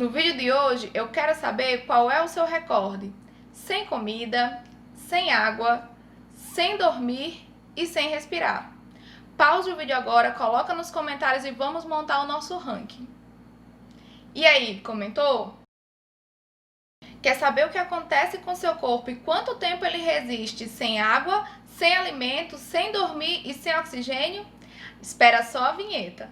No vídeo de hoje eu quero saber qual é o seu recorde sem comida, sem água, sem dormir e sem respirar. Pause o vídeo agora, coloca nos comentários e vamos montar o nosso ranking. E aí, comentou? Quer saber o que acontece com seu corpo e quanto tempo ele resiste sem água, sem alimento, sem dormir e sem oxigênio? Espera só a vinheta.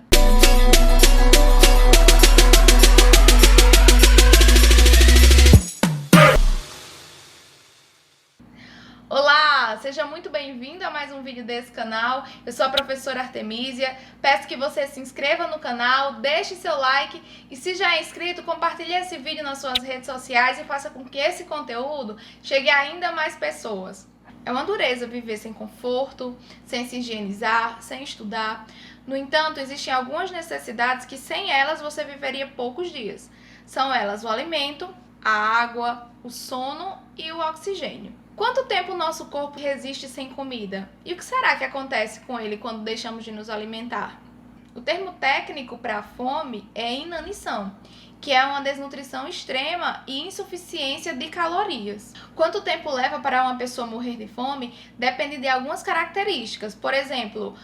Olá, seja muito bem-vindo a mais um vídeo desse canal. Eu sou a professora Artemisia. Peço que você se inscreva no canal, deixe seu like e, se já é inscrito, compartilhe esse vídeo nas suas redes sociais e faça com que esse conteúdo chegue a ainda mais pessoas. É uma dureza viver sem conforto, sem se higienizar, sem estudar. No entanto, existem algumas necessidades que sem elas você viveria poucos dias. São elas o alimento, a água, o sono e o oxigênio. Quanto tempo o nosso corpo resiste sem comida? E o que será que acontece com ele quando deixamos de nos alimentar? O termo técnico para a fome é inanição, que é uma desnutrição extrema e insuficiência de calorias. Quanto tempo leva para uma pessoa morrer de fome depende de algumas características, por exemplo,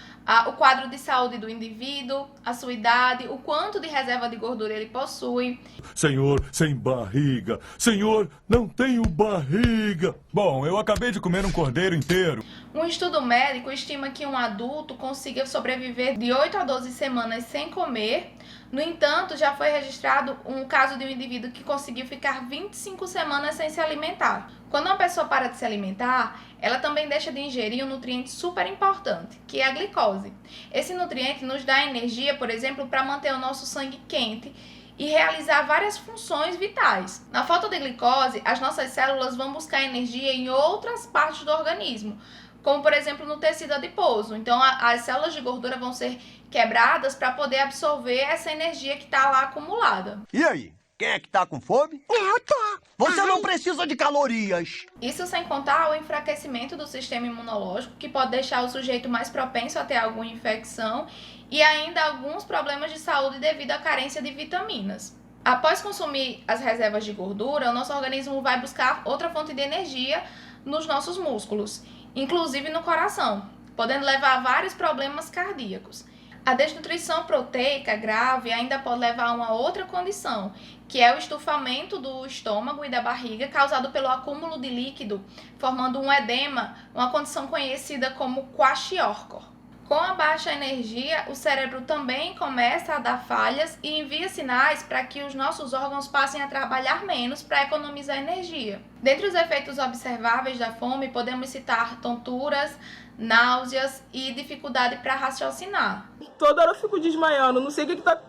o quadro de saúde do indivíduo, a sua idade, o quanto de reserva de gordura ele possui. Senhor, sem barriga. Senhor, não tenho barriga. Bom, eu acabei de comer um cordeiro inteiro. Um estudo médico estima que um adulto consiga sobreviver de 8 a 12 semanas sem comer. No entanto, já foi registrado um caso de um indivíduo que conseguiu ficar 25 semanas sem se alimentar. Quando uma pessoa para de se alimentar, ela também deixa de ingerir um nutriente super importante, que é a glicose. Esse nutriente nos dá energia, por exemplo, para manter o nosso sangue quente e realizar várias funções vitais. Na falta de glicose, as nossas células vão buscar energia em outras partes do organismo, como por exemplo no tecido adiposo. Então as células de gordura vão ser quebradas para poder absorver essa energia que está lá acumulada. E aí? Quem é que tá com fome? Eu tô. Você não precisa de calorias. Isso sem contar o enfraquecimento do sistema imunológico, que pode deixar o sujeito mais propenso a ter alguma infecção e ainda alguns problemas de saúde devido à carência de vitaminas. Após consumir as reservas de gordura, o nosso organismo vai buscar outra fonte de energia nos nossos músculos, inclusive no coração, podendo levar a vários problemas cardíacos. A desnutrição proteica grave ainda pode levar a uma outra condição, que é o estufamento do estômago e da barriga, causado pelo acúmulo de líquido, formando um edema, uma condição conhecida como kwashiorkor. Com a baixa energia, o cérebro também começa a dar falhas e envia sinais para que os nossos órgãos passem a trabalhar menos para economizar energia. Dentre os efeitos observáveis da fome, podemos citar tonturas, náuseas e dificuldade para raciocinar. Toda hora eu fico desmaiando, não sei o que tá...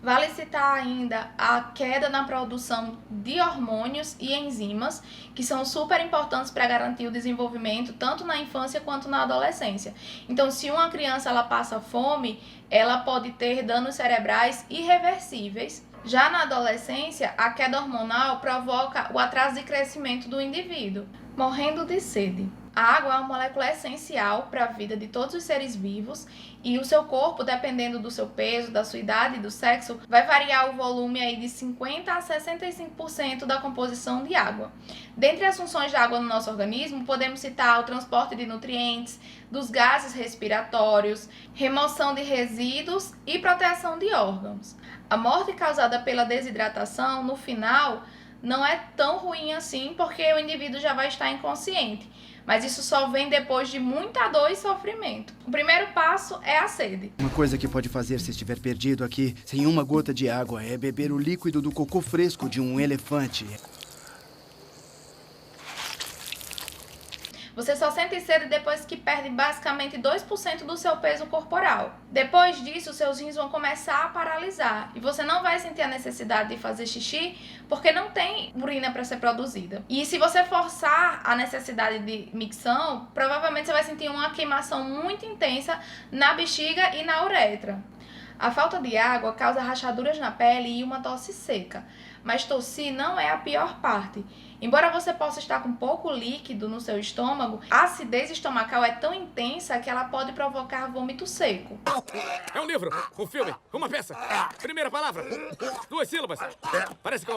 Vale citar ainda a queda na produção de hormônios e enzimas, que são super importantes para garantir o desenvolvimento tanto na infância quanto na adolescência. Então, se uma criança ela passa fome, ela pode ter danos cerebrais irreversíveis. Já na adolescência, a queda hormonal provoca o atraso de crescimento do indivíduo, morrendo de sede. A água é uma molécula essencial para a vida de todos os seres vivos e o seu corpo, dependendo do seu peso, da sua idade e do sexo, vai variar o volume aí de 50% a 65% da composição de água. Dentre as funções da água no nosso organismo, podemos citar o transporte de nutrientes, dos gases respiratórios, remoção de resíduos e proteção de órgãos. A morte causada pela desidratação, no final, não é tão ruim assim porque o indivíduo já vai estar inconsciente. Mas isso só vem depois de muita dor e sofrimento. O primeiro passo é a sede. Uma coisa que pode fazer se estiver perdido aqui, sem uma gota de água, é beber o líquido do cocô fresco de um elefante. Você só sente sede depois que perde basicamente 2% do seu peso corporal. Depois disso, seus rins vão começar a paralisar e você não vai sentir a necessidade de fazer xixi porque não tem urina para ser produzida. E se você forçar a necessidade de micção, provavelmente você vai sentir uma queimação muito intensa na bexiga e na uretra. A falta de água causa rachaduras na pele e uma tosse seca, mas tossir não é a pior parte. Embora você possa estar com pouco líquido no seu estômago, a acidez estomacal é tão intensa que ela pode provocar vômito seco. É um livro, um filme, uma peça. Primeira palavra, 2 sílabas. Parece com...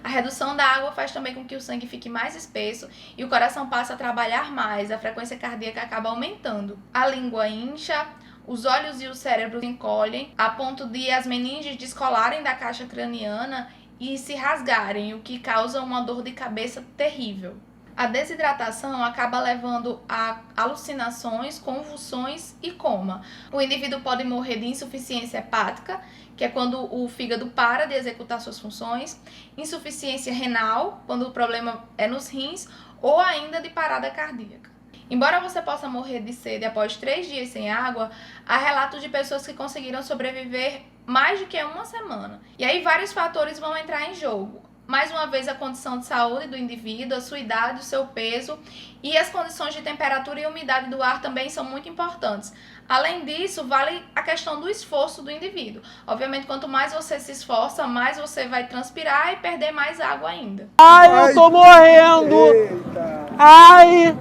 A redução da água faz também com que o sangue fique mais espesso e o coração passe a trabalhar mais, a frequência cardíaca acaba aumentando. A língua incha, os olhos e o cérebro encolhem, a ponto de as meninges descolarem da caixa craniana e se rasgarem, o que causa uma dor de cabeça terrível. A desidratação acaba levando a alucinações, convulsões e coma. O indivíduo pode morrer de insuficiência hepática, que é quando o fígado para de executar suas funções, insuficiência renal, quando o problema é nos rins, ou ainda de parada cardíaca. Embora você possa morrer de sede após 3 dias sem água, há relatos de pessoas que conseguiram sobreviver mais de que uma semana. E aí vários fatores vão entrar em jogo. Mais uma vez, a condição de saúde do indivíduo, a sua idade, o seu peso e as condições de temperatura e umidade do ar também são muito importantes. Além disso, vale a questão do esforço do indivíduo. Obviamente, quanto mais você se esforça, mais você vai transpirar e perder mais água ainda. Ai, eu tô morrendo! Eita. Ai,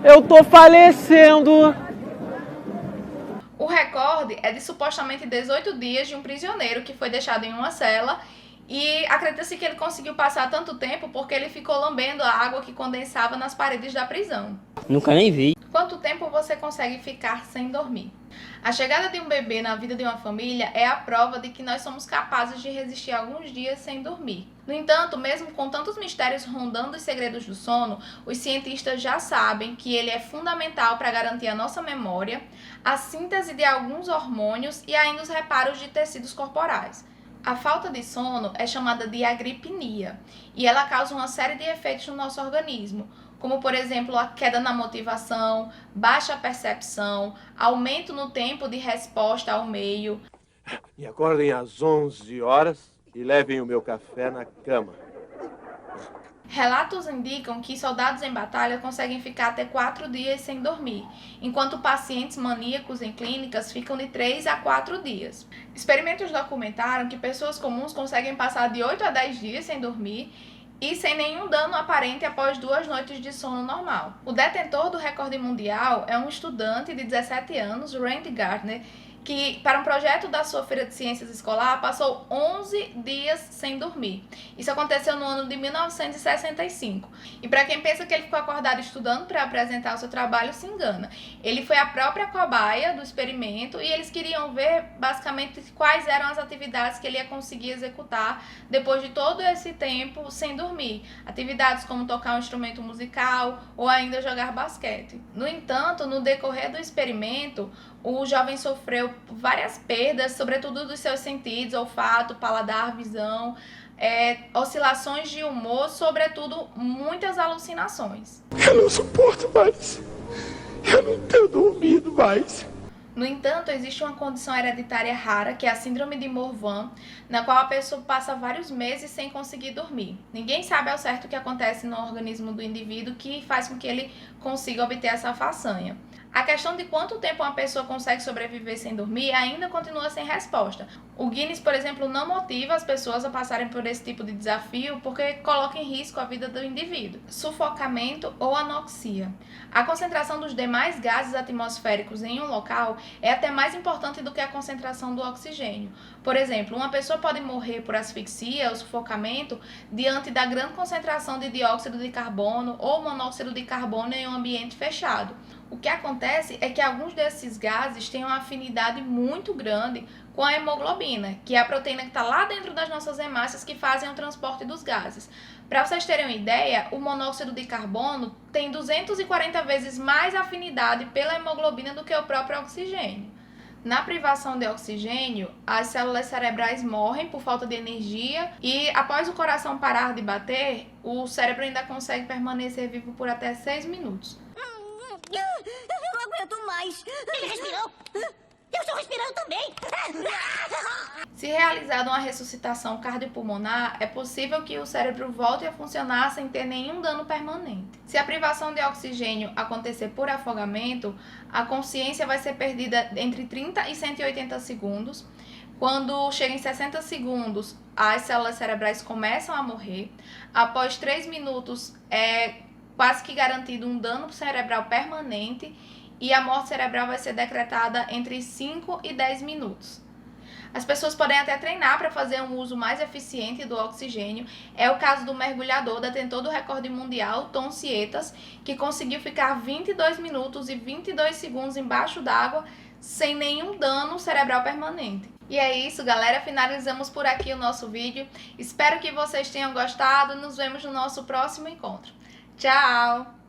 eu tô falecendo! O recorde é de supostamente 18 dias de um prisioneiro que foi deixado em uma cela. E acredita-se que ele conseguiu passar tanto tempo porque ele ficou lambendo a água que condensava nas paredes da prisão. Nunca nem vi. Quanto tempo você consegue ficar sem dormir? A chegada de um bebê na vida de uma família é a prova de que nós somos capazes de resistir alguns dias sem dormir. No entanto, mesmo com tantos mistérios rondando os segredos do sono, os cientistas já sabem que ele é fundamental para garantir a nossa memória, a síntese de alguns hormônios e ainda os reparos de tecidos corporais. A falta de sono é chamada de agripnia e ela causa uma série de efeitos no nosso organismo, como por exemplo a queda na motivação, baixa percepção, aumento no tempo de resposta ao meio. Me acordem às 11 horas e levem o meu café na cama. Relatos indicam que soldados em batalha conseguem ficar até 4 dias sem dormir, enquanto pacientes maníacos em clínicas ficam de 3 a 4 dias. Experimentos documentaram que pessoas comuns conseguem passar de 8 a 10 dias sem dormir e sem nenhum dano aparente após 2 noites de sono normal. O detentor do recorde mundial é um estudante de 17 anos, Randy Gardner, que, para um projeto da sua feira de ciências escolar, passou 11 dias sem dormir. Isso aconteceu no ano de 1965. E para quem pensa que ele ficou acordado estudando para apresentar o seu trabalho, se engana. Ele foi a própria cobaia do experimento e eles queriam ver, basicamente, quais eram as atividades que ele ia conseguir executar depois de todo esse tempo sem dormir. Atividades como tocar um instrumento musical ou ainda jogar basquete. No entanto, no decorrer do experimento, o jovem sofreu várias perdas, sobretudo dos seus sentidos, olfato, paladar, visão, oscilações de humor, sobretudo muitas alucinações. Eu não suporto mais. Eu não tenho dormido mais. No entanto, existe uma condição hereditária rara, que é a síndrome de Morvan, na qual a pessoa passa vários meses sem conseguir dormir. Ninguém sabe ao certo o que acontece no organismo do indivíduo que faz com que ele consiga obter essa façanha. A questão de quanto tempo uma pessoa consegue sobreviver sem dormir ainda continua sem resposta. O Guinness, por exemplo, não motiva as pessoas a passarem por esse tipo de desafio porque coloca em risco a vida do indivíduo. Sufocamento ou anoxia. A concentração dos demais gases atmosféricos em um local é até mais importante do que a concentração do oxigênio. Por exemplo, uma pessoa pode morrer por asfixia ou sufocamento diante da grande concentração de dióxido de carbono ou monóxido de carbono em um ambiente fechado. O que acontece é que alguns desses gases têm uma afinidade muito grande com a hemoglobina, que é a proteína que está lá dentro das nossas hemácias que fazem o transporte dos gases. Para vocês terem uma ideia, o monóxido de carbono tem 240 vezes mais afinidade pela hemoglobina do que o próprio oxigênio. Na privação de oxigênio, as células cerebrais morrem por falta de energia e, após o coração parar de bater, o cérebro ainda consegue permanecer vivo por até 6 minutos. Eu não aguento mais. Ele respirou. Eu estou respirando também. Se realizada uma ressuscitação cardiopulmonar, é possível que o cérebro volte a funcionar sem ter nenhum dano permanente. Se a privação de oxigênio acontecer por afogamento, a consciência vai ser perdida entre 30 e 180 segundos. Quando chega em 60 segundos, as células cerebrais começam a morrer. Após 3 minutos, é quase que garantido um dano cerebral permanente e a morte cerebral vai ser decretada entre 5 e 10 minutos. As pessoas podem até treinar para fazer um uso mais eficiente do oxigênio. É o caso do mergulhador, detentor do recorde mundial, Tom Sietas, que conseguiu ficar 22 minutos e 22 segundos embaixo d'água sem nenhum dano cerebral permanente. E é isso, galera. Finalizamos por aqui o nosso vídeo. Espero que vocês tenham gostado. Nos vemos no nosso próximo encontro. Tchau!